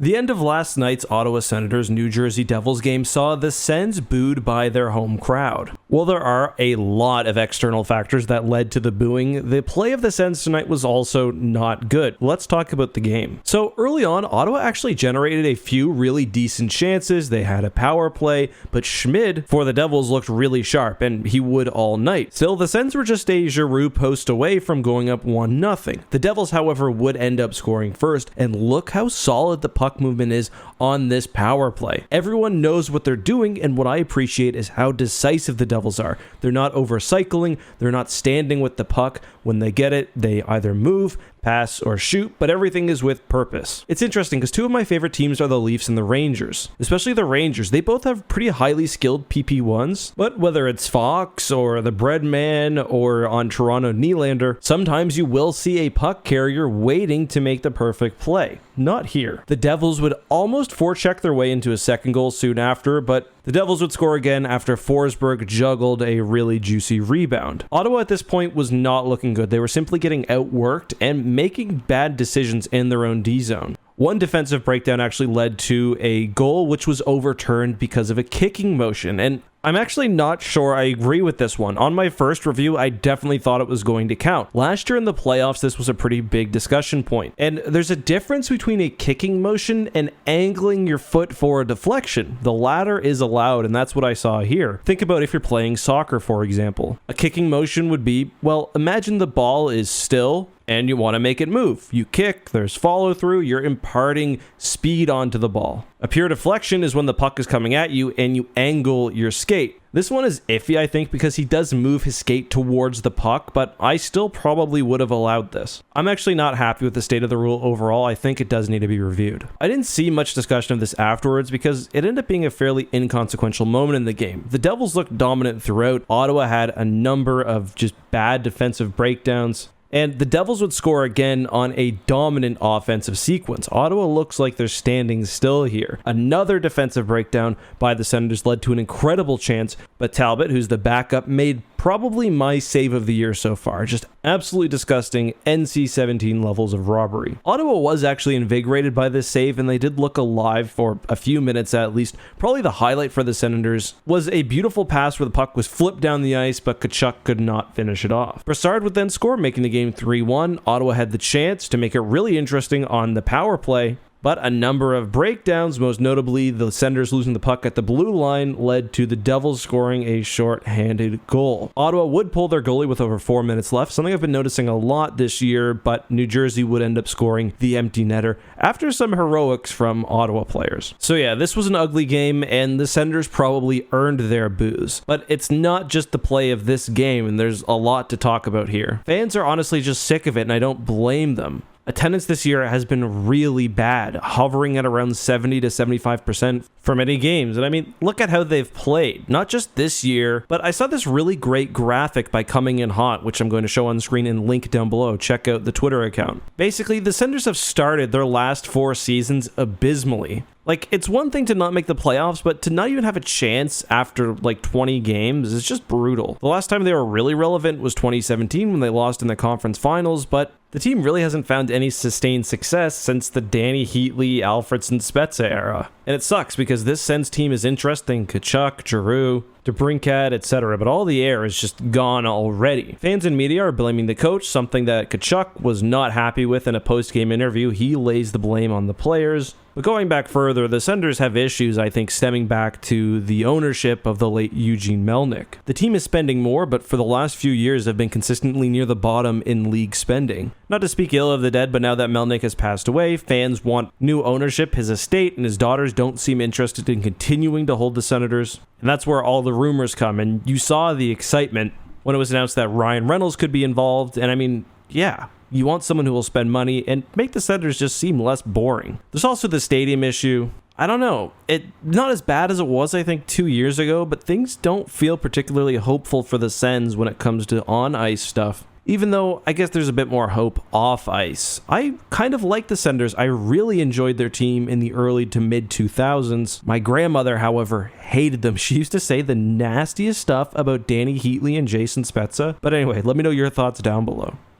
The end of last night's Ottawa Senators New Jersey Devils game saw the Sens booed by their home crowd. While there are a lot of external factors that led to the booing, the play of the Sens tonight was also not good. Let's talk about the game. So early on, Ottawa actually generated a few really decent chances. They had a power play, but Schmid for the Devils looked really sharp, and he would all night. Still, the Sens were just a Giroux post away from going up 1-0. The Devils, however, would end up scoring first, and look how solid the puck movement is on this power play. Everyone knows what they're doing, and what I appreciate is how decisive the Devils are. They're not overcycling, they're not standing with the puck. When they get it, they either move, pass, or shoot, but everything is with purpose. It's interesting because two of my favorite teams are the Leafs and the Rangers. Especially the Rangers. They both have pretty highly skilled PP1s, but whether it's Fox or the Breadman or on Toronto Nylander, sometimes you will see a puck carrier waiting to make the perfect play. Not here. The Devils would almost forecheck their way into a second goal soon after, but the Devils would score again after Forsberg juggled a really juicy rebound. Ottawa at this point was not looking good. They were simply getting outworked and making bad decisions in their own D zone. One defensive breakdown actually led to a goal which was overturned because of a kicking motion, and I'm actually not sure I agree with this one. On my first review, I definitely thought it was going to count. Last year in the playoffs, this was a pretty big discussion point. And there's a difference between a kicking motion and angling your foot for a deflection. The latter is allowed, and that's what I saw here. Think about if you're playing soccer, for example. A kicking motion would be, well, imagine the ball is still and you want to make it move. You kick, there's follow through, you're imparting speed onto the ball. A pure deflection is when the puck is coming at you and you angle your skate. This one is iffy, I think, because he does move his skate towards the puck, but I still probably would have allowed this. I'm actually not happy with the state of the rule overall. I think it does need to be reviewed. I didn't see much discussion of this afterwards because it ended up being a fairly inconsequential moment in the game. The Devils looked dominant throughout. Ottawa had a number of just bad defensive breakdowns, and the Devils would score again on a dominant offensive sequence. Ottawa looks like they're standing still here. Another defensive breakdown by the Senators led to an incredible chance, but Talbot, who's the backup, made probably my save of the year so far. Just absolutely disgusting NC-17 levels of robbery. Ottawa was actually invigorated by this save, and they did look alive for a few minutes at least. Probably the highlight for the Senators was a beautiful pass where the puck was flipped down the ice, but Tkachuk could not finish it off. Brassard would then score, making the game 3-1. Ottawa had the chance to make it really interesting on the power play, but a number of breakdowns, most notably the Senators losing the puck at the blue line, led to the Devils scoring a short-handed goal. Ottawa would pull their goalie with over 4 minutes left, something I've been noticing a lot this year, but New Jersey would end up scoring the empty netter after some heroics from Ottawa players. So yeah, this was an ugly game, and the Senators probably earned their boos. But it's not just the play of this game, and there's a lot to talk about here. Fans are honestly just sick of it, and I don't blame them. Attendance this year has been really bad, hovering at around 70 to 75% for many games. And I mean, look at how they've played, not just this year, but I saw this really great graphic by Coming In Hot, which I'm going to show on screen and link down below. Check out the Twitter account. Basically, the Senators have started their last 4 seasons abysmally. Like, it's one thing to not make the playoffs, but to not even have a chance after like 20 games is just brutal. The last time they were really relevant was 2017 when they lost in the conference finals, but the team really hasn't found any sustained success since the Danny Heatley, Alfredson, Spezza era. And it sucks because this Sens team is interesting. Tkachuk, Giroux, DeBrincat, etc., but all the air is just gone already. Fans and media are blaming the coach, something that Tkachuk was not happy with in a post-game interview. He lays the blame on the players. But going back further, the Senators have issues, I think, stemming back to the ownership of the late Eugene Melnyk. The team is spending more, but for the last few years have been consistently near the bottom in league spending. Not to speak ill of the dead, but now that Melnyk has passed away, fans want new ownership. His estate and his daughters don't seem interested in continuing to hold the Senators. And that's where all the rumors come, and you saw the excitement when it was announced that Ryan Reynolds could be involved, and I mean, yeah. You want someone who will spend money and make the Senators just seem less boring. There's also the stadium issue. I don't know. It's not as bad as it was, I think, 2 years ago, but things don't feel particularly hopeful for the Sens when it comes to on-ice stuff. Even though I guess there's a bit more hope off ice. I kind of like the Senators. I really enjoyed their team in the early to mid 2000s. My grandmother, however, hated them. She used to say the nastiest stuff about Danny Heatley and Jason Spezza. But anyway, let me know your thoughts down below.